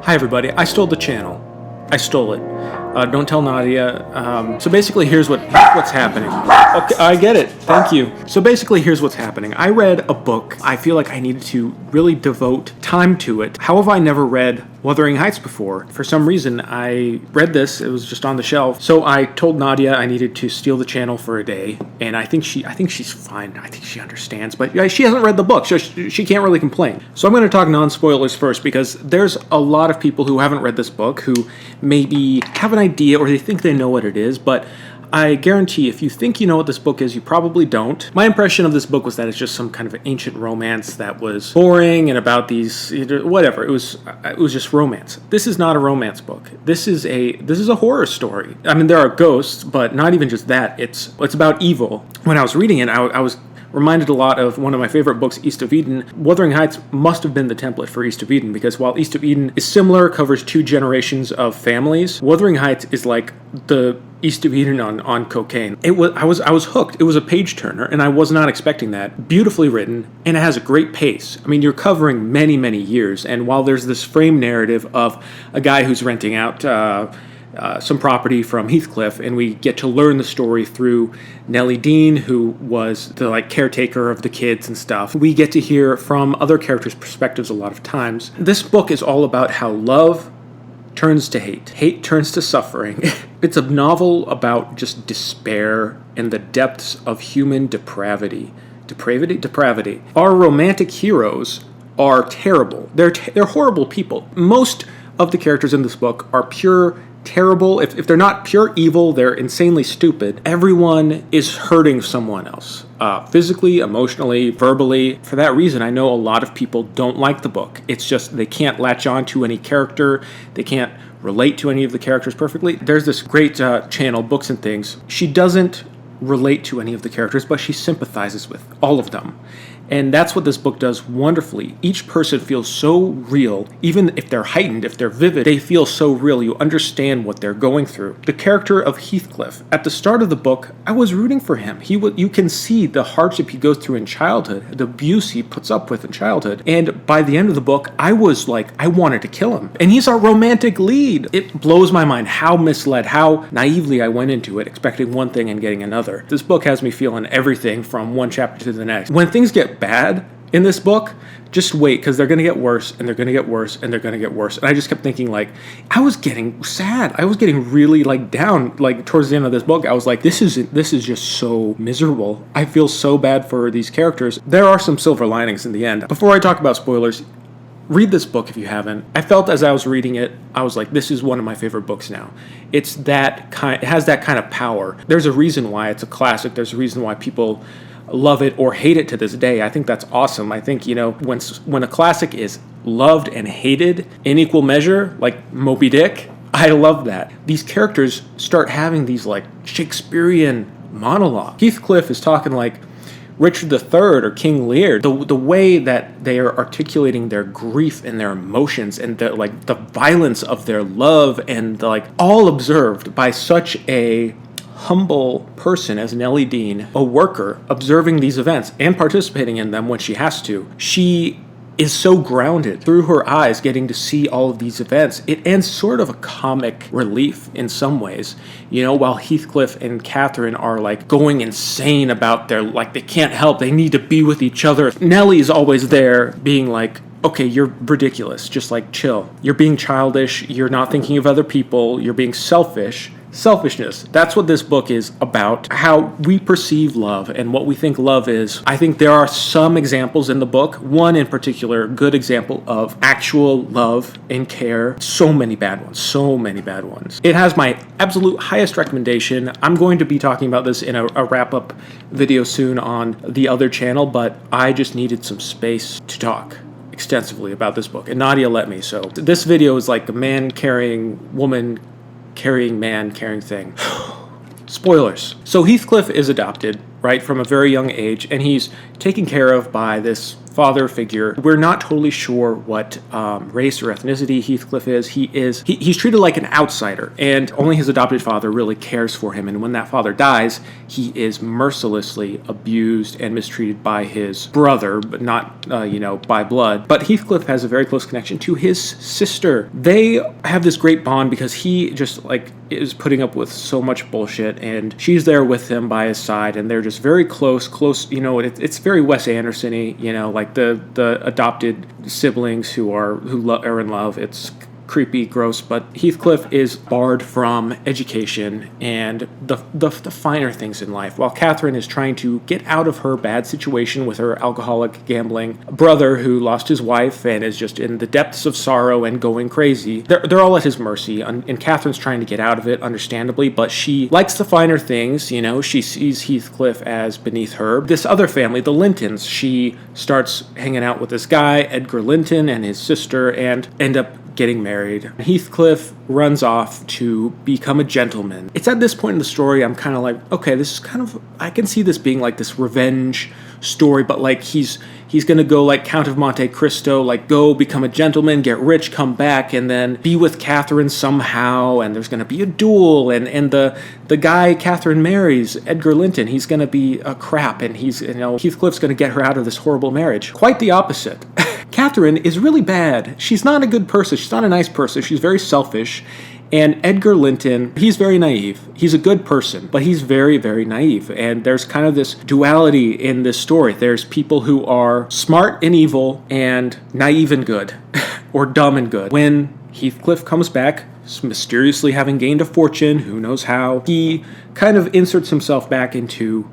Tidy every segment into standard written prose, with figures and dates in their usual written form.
Hi everybody, I stole the channel. I stole it. Don't tell Nadia. So basically here's what's happening. Okay, I get it. Thank you. So basically here's what's happening. I read a book. I feel like I needed to really devote time to it. How have I never read Wuthering Heights before? For some reason, I read this. It was just on the shelf. So I told Nadia I needed to steal the channel for a day, and I think she's fine. I think she understands, but she hasn't read the book, so she can't really complain. So I'm going to talk non-spoilers first, because there's a lot of people who haven't read this book who maybe have an idea or they think they know what it is, but I guarantee if you think you know what this book is, you probably don't. My impression of this book was that it's just some kind of ancient romance that was boring and about these, whatever. It was just romance. This is not a romance book. This is a horror story. I mean, there are ghosts, but not even just that. It's about evil. When I was reading it, I was reminded a lot of one of my favorite books, East of Eden. Wuthering Heights must have been the template for East of Eden, because while East of Eden is similar, covers 2 generations of families, Wuthering Heights is like the East of Eden on cocaine. I was hooked. It was a page turner, and I was not expecting that. Beautifully written, and it has a great pace. I mean, you're covering many, many years, and while there's this frame narrative of a guy who's renting out some property from Heathcliff, and we get to learn the story through Nellie Dean, who was the caretaker of the kids and stuff. We get to hear from other characters' perspectives a lot of times. This book is all about how love turns to hate turns to suffering. It's a novel about just despair and the depths of human depravity. Depravity. Our romantic heroes are terrible. They're horrible people. Most of the characters in this book are pure terrible. If they're not pure evil, they're insanely stupid. Everyone is hurting someone else, physically, emotionally, verbally. For that reason, I know a lot of people don't like the book. It's just they can't latch on to any character. They can't relate to any of the characters perfectly. There's this great channel, Books and Things. She doesn't relate to any of the characters, but she sympathizes with all of them. And that's what this book does wonderfully. Each person feels so real. Even if they're heightened, if they're vivid, they feel so real. You understand what they're going through. The character of Heathcliff, at the start of the book, I was rooting for him. You can see the hardship he goes through in childhood, the abuse he puts up with in childhood. And by the end of the book, I was like, I wanted to kill him. And he's our romantic lead. It blows my mind how misled, how naively I went into it, expecting one thing and getting another. This book has me feeling everything from one chapter to the next. When things get bad in this book, just wait, because they're going to get worse, and they're going to get worse, and they're going to get worse. And I just kept thinking, I was getting sad. I was getting really down. Towards the end of this book, I was like, this is just so miserable. I feel so bad for these characters. There are some silver linings in the end. Before I talk about spoilers, read this book if you haven't. I felt as I was reading it, I was like, this is one of my favorite books now. It has that kind of power. There's a reason why it's a classic. There's a reason why people love it or hate it to this day. I think that's awesome. I think, when a classic is loved and hated in equal measure, like Moby Dick, I love that. These characters start having these Shakespearean monologues. Heathcliff is talking like Richard III or King Lear. The way that they are articulating their grief and their emotions and the violence of their love and all observed by such a humble person as Nellie Dean, a worker, observing these events and participating in them when she has to. She is so grounded through her eyes, getting to see all of these events. It ends sort of a comic relief in some ways, while Heathcliff and Catherine are going insane about they can't help, they need to be with each other. Nellie's always there being okay, you're ridiculous, just chill. You're being childish, you're not thinking of other people, you're being selfish. Selfishness. That's what this book is about. How we perceive love and what we think love is. I think there are some examples in the book. One in particular, good example of actual love and care. So many bad ones. It has my absolute highest recommendation. I'm going to be talking about this in a wrap-up video soon on the other channel, but I just needed some space to talk extensively about this book, and Nadia let me. So this video is like a man carrying woman carrying man, carrying thing. Spoilers. So Heathcliff is adopted, right, from a very young age, and he's taken care of by this father figure. We're not totally sure what race or ethnicity Heathcliff is. He's treated like an outsider, and only his adopted father really cares for him. And when that father dies, he is mercilessly abused and mistreated by his brother, but not, by blood. But Heathcliff has a very close connection to his sister. They have this great bond because he just, is putting up with so much bullshit, and she's there with him by his side, and they're just very close, it's very Wes Anderson-y, like the adopted siblings who are in love. It's creepy, gross, but Heathcliff is barred from education and the finer things in life, while Catherine is trying to get out of her bad situation with her alcoholic, gambling brother who lost his wife and is just in the depths of sorrow and going crazy. They're all at his mercy, and Catherine's trying to get out of it, understandably, but she likes the finer things, she sees Heathcliff as beneath her. This other family, the Lintons, she starts hanging out with this guy, Edgar Linton, and his sister, and end up getting married. Heathcliff runs off to become a gentleman. It's at this point in the story I'm kind of like, okay, this is kind of, I can see this being like this revenge story, but like he's gonna go like Count of Monte Cristo, like go become a gentleman, get rich, come back, and then be with Catherine somehow, and there's gonna be a duel, and the guy Catherine marries, Edgar Linton, he's gonna be a crap, and Heathcliff's gonna get her out of this horrible marriage. Quite the opposite. Catherine is really bad. She's not a good person. She's not a nice person. She's very selfish. And Edgar Linton, he's very naive. He's a good person, but he's very, very naive. And there's kind of this duality in this story. There's people who are smart and evil and naive and good, or dumb and good. When Heathcliff comes back, mysteriously having gained a fortune, who knows how, he kind of inserts himself back into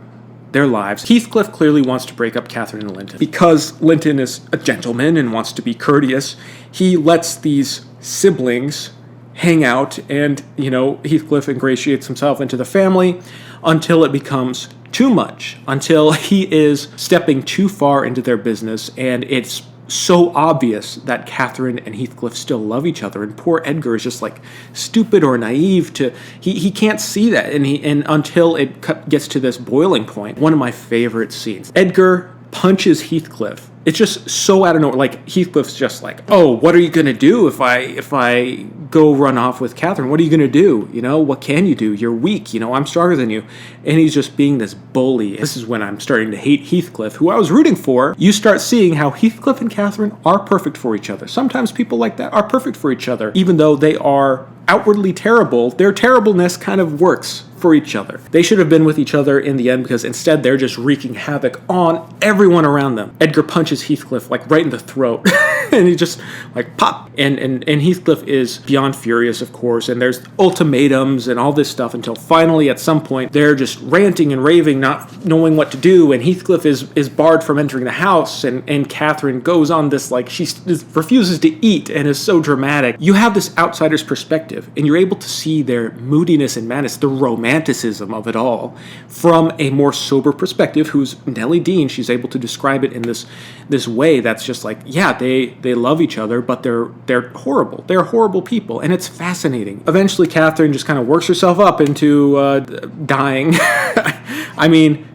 their lives. Heathcliff clearly wants to break up Catherine and Linton. Because Linton is a gentleman and wants to be courteous, he lets these siblings hang out, and, Heathcliff ingratiates himself into the family until it becomes too much, until he is stepping too far into their business, and it's so obvious that Catherine and Heathcliff still love each other, and poor Edgar is just like stupid or naive he can't see that, and until it gets to this boiling point. One of my favorite scenes, Edgar punches Heathcliff. It's just so out of nowhere. Like, Heathcliff's just like, oh, what are you gonna do if I go run off with Catherine? What are you gonna do? What can you do? You're weak. I'm stronger than you. And he's just being this bully. This is when I'm starting to hate Heathcliff, who I was rooting for. You start seeing how Heathcliff and Catherine are perfect for each other. Sometimes people like that are perfect for each other, even though they are outwardly terrible. Their terribleness kind of works for each other. They should have been with each other in the end, because instead they're just wreaking havoc on everyone around them. Edgar punches Heathcliff like right in the throat and he just like pop, and Heathcliff is beyond furious, of course, and there's ultimatums and all this stuff until finally at some point they're just ranting and raving, not knowing what to do, and Heathcliff is barred from entering the house, and Catherine goes on this, like, she refuses to eat and is so dramatic. You have this outsider's perspective, and you're able to see their moodiness and madness, the romanticism of it all, from a more sober perspective, who's Nellie Dean. She's able to describe it in this way that's just like, yeah, they love each other, but they're horrible. They're horrible people, and it's fascinating. Eventually, Catherine just kind of works herself up into dying. I mean,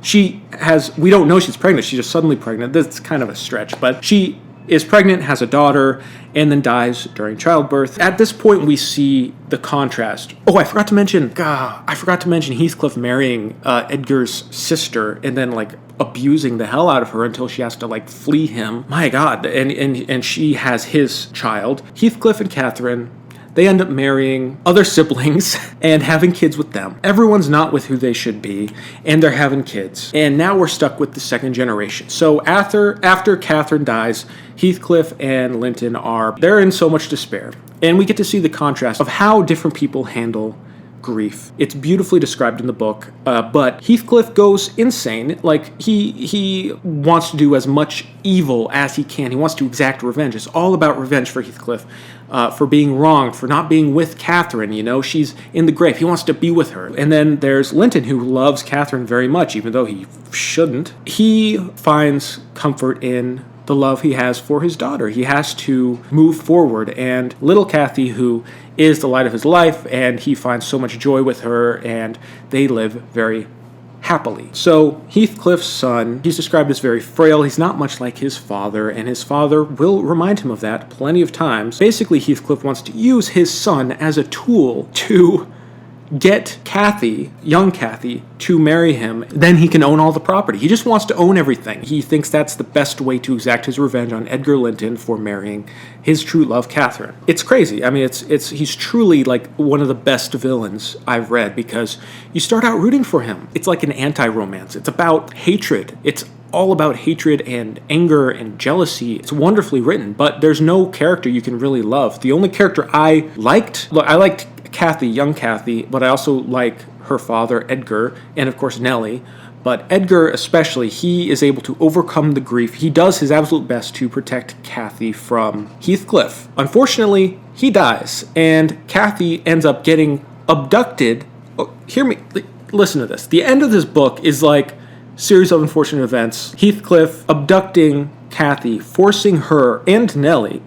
we don't know she's pregnant. She's just suddenly pregnant. That's kind of a stretch, but she is pregnant, has a daughter, and then dies during childbirth. At this point, we see the contrast. Oh, I forgot to mention Heathcliff marrying Edgar's sister, and then like abusing the hell out of her until she has to like flee him. My God, and she has his child. Heathcliff and Catherine, they end up marrying other siblings and having kids with them. Everyone's not with who they should be, and they're having kids. And now we're stuck with the second generation. So after Catherine dies, Heathcliff and Linton they're in so much despair. And we get to see the contrast of how different people handle grief. It's beautifully described in the book, but Heathcliff goes insane. Like, he wants to do as much evil as he can. He wants to exact revenge. It's all about revenge for Heathcliff, for being wronged, for not being with Catherine. She's in the grave. He wants to be with her. And then there's Linton, who loves Catherine very much, even though he shouldn't. He finds comfort in the love he has for his daughter. He has to move forward, and little Kathy, who is the light of his life, and he finds so much joy with her, and they live very happily. So Heathcliff's son, he's described as very frail. He's not much like his father, and his father will remind him of that plenty of times. Basically, Heathcliff wants to use his son as a tool to get Kathy, young Kathy, to marry him. Then he can own all the property. He just wants to own everything. He thinks that's the best way to exact his revenge on Edgar Linton for marrying his true love, Catherine. It's crazy. I mean, he's truly like one of the best villains I've read, because you start out rooting for him. It's like an anti-romance. It's about hatred. It's all about hatred and anger and jealousy. It's wonderfully written, but there's no character you can really love. The only character I liked Kathy, young Kathy, but I also like her father, Edgar, and of course Nellie. But Edgar especially, he is able to overcome the grief. He does his absolute best to protect Kathy from Heathcliff. Unfortunately, he dies, and Kathy ends up getting abducted. Oh, hear me, listen to this. The end of this book is like series of unfortunate events. Heathcliff abducting Kathy, forcing her and Nellie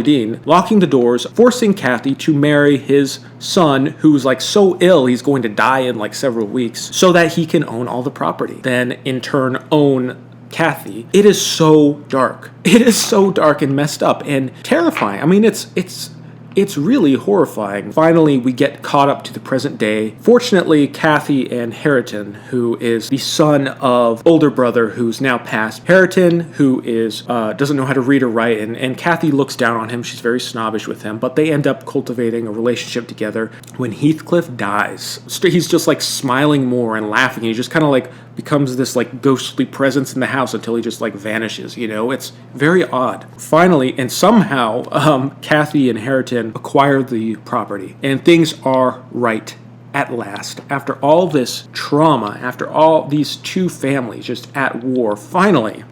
Dean, locking the doors, forcing Kathy to marry his son, who's like so ill he's going to die in like several weeks, so that he can own all the property. Then in turn own Kathy. It is so dark. It is so dark and messed up and terrifying. I mean, it's really horrifying. Finally, we get caught up to the present day. Fortunately, Kathy and Hareton, who is the son of older brother who's now passed. Hareton, who is doesn't know how to read or write, and Kathy looks down on him. She's very snobbish with him, but they end up cultivating a relationship together. When Heathcliff dies, he's just like smiling more and laughing. He just kind of like becomes this like ghostly presence in the house until he just like vanishes, you know? It's very odd. Finally, and somehow, Kathy and Hareton acquire the property, and things are right at last. After all this trauma, after all these two families just at war, finally,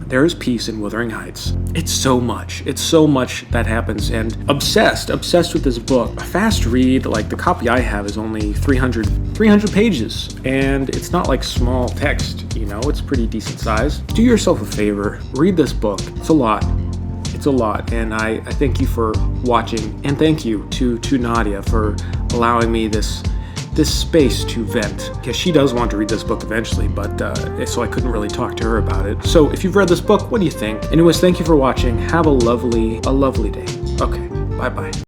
there is peace in Wuthering Heights. It's so much that happens, and obsessed with this book. A fast read, like the copy I have is only 300 pages, and it's not like small text, you know, it's pretty decent size. Do yourself a favor, read this book. It's a lot, and I thank you for watching, and thank you to Nadia for allowing me this space to vent, because she does want to read this book eventually, but so I couldn't really talk to her about it. So if you've read this book, what do you think? Anyways, thank you for watching. Have a lovely day. Okay, bye-bye.